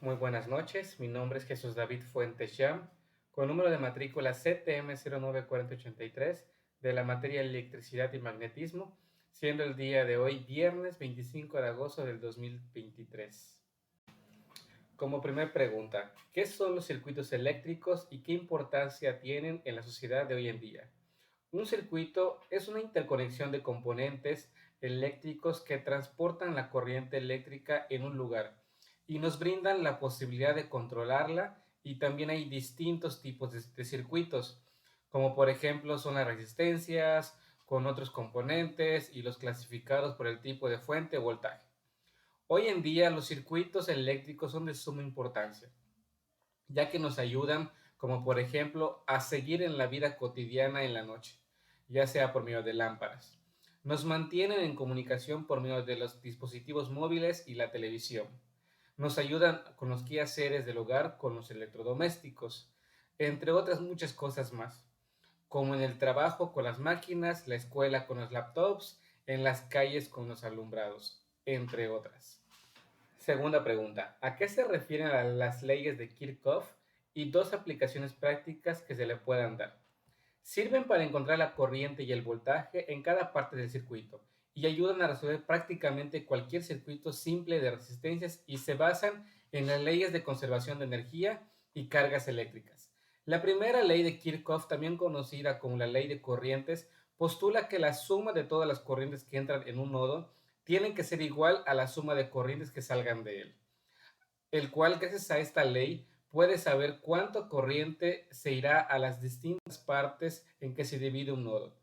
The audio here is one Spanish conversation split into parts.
Muy buenas noches, mi nombre es Jesús David Fuentes Yam, con número de matrícula CTM 094083 de la materia Electricidad y Magnetismo, siendo el día de hoy viernes 25 de agosto del 2023. Como primer pregunta, ¿qué son los circuitos eléctricos y qué importancia tienen en la sociedad de hoy en día? Un circuito es una interconexión de componentes eléctricos que transportan la corriente eléctrica en un lugar y nos brindan la posibilidad de controlarla, y también hay distintos tipos de circuitos, como por ejemplo son las resistencias con otros componentes y los clasificados por el tipo de fuente o voltaje. Hoy en día los circuitos eléctricos son de suma importancia, ya que nos ayudan, como por ejemplo, a seguir en la vida cotidiana en la noche, ya sea por medio de lámparas. Nos mantienen en comunicación por medio de los dispositivos móviles y la televisión. Nos ayudan con los quehaceres del hogar, con los electrodomésticos, entre otras muchas cosas más, como en el trabajo con las máquinas, la escuela con los laptops, en las calles con los alumbrados, entre otras. Segunda pregunta, ¿a qué se refieren las leyes de Kirchhoff y dos aplicaciones prácticas que se le puedan dar? Sirven para encontrar la corriente y el voltaje en cada parte del circuito y ayudan a resolver prácticamente cualquier circuito simple de resistencias, y se basan en las leyes de conservación de energía y cargas eléctricas. La primera ley de Kirchhoff, también conocida como la ley de corrientes, postula que la suma de todas las corrientes que entran en un nodo tienen que ser igual a la suma de corrientes que salgan de él, el cual, gracias a esta ley, puede saber cuánta corriente se irá a las distintas partes en que se divide un nodo.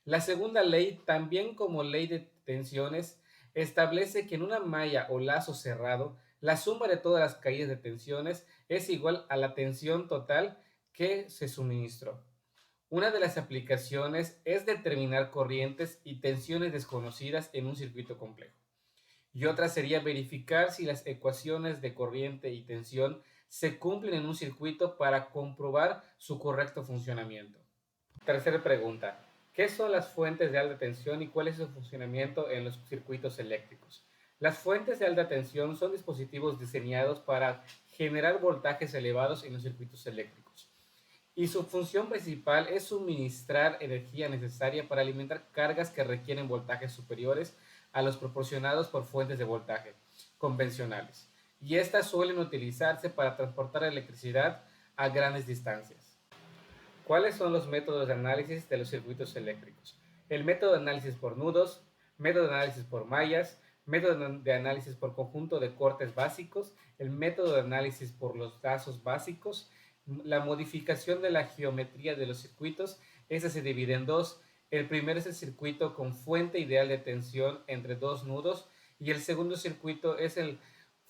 La segunda ley, también como ley de tensiones, establece que en una malla o lazo cerrado, la suma de todas las caídas de tensiones es igual a la tensión total que se suministró. Una de las aplicaciones es determinar corrientes y tensiones desconocidas en un circuito complejo, y otra sería verificar si las ecuaciones de corriente y tensión se cumplen en un circuito para comprobar su correcto funcionamiento. Tercera pregunta, ¿qué son las fuentes de alta tensión y cuál es su funcionamiento en los circuitos eléctricos? Las fuentes de alta tensión son dispositivos diseñados para generar voltajes elevados en los circuitos eléctricos, y su función principal es suministrar energía necesaria para alimentar cargas que requieren voltajes superiores a los proporcionados por fuentes de voltaje convencionales, y estas suelen utilizarse para transportar electricidad a grandes distancias. ¿Cuáles son los métodos de análisis de los circuitos eléctricos? El método de análisis por nudos, método de análisis por mallas, método de análisis por conjunto de cortes básicos, el método de análisis por los lazos básicos, la modificación de la geometría de los circuitos. Ese se divide en dos. El primero es el circuito con fuente ideal de tensión entre dos nudos, y el segundo circuito es el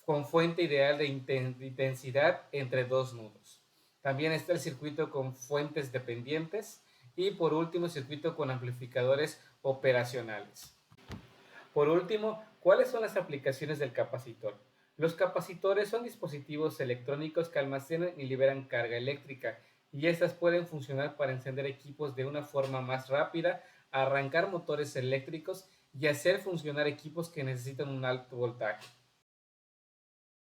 con fuente ideal de intensidad entre dos nudos. También está el circuito con fuentes dependientes y, por último, el circuito con amplificadores operacionales. Por último, ¿cuáles son las aplicaciones del capacitor? Los capacitores son dispositivos electrónicos que almacenan y liberan carga eléctrica, y estas pueden funcionar para encender equipos de una forma más rápida, arrancar motores eléctricos y hacer funcionar equipos que necesitan un alto voltaje.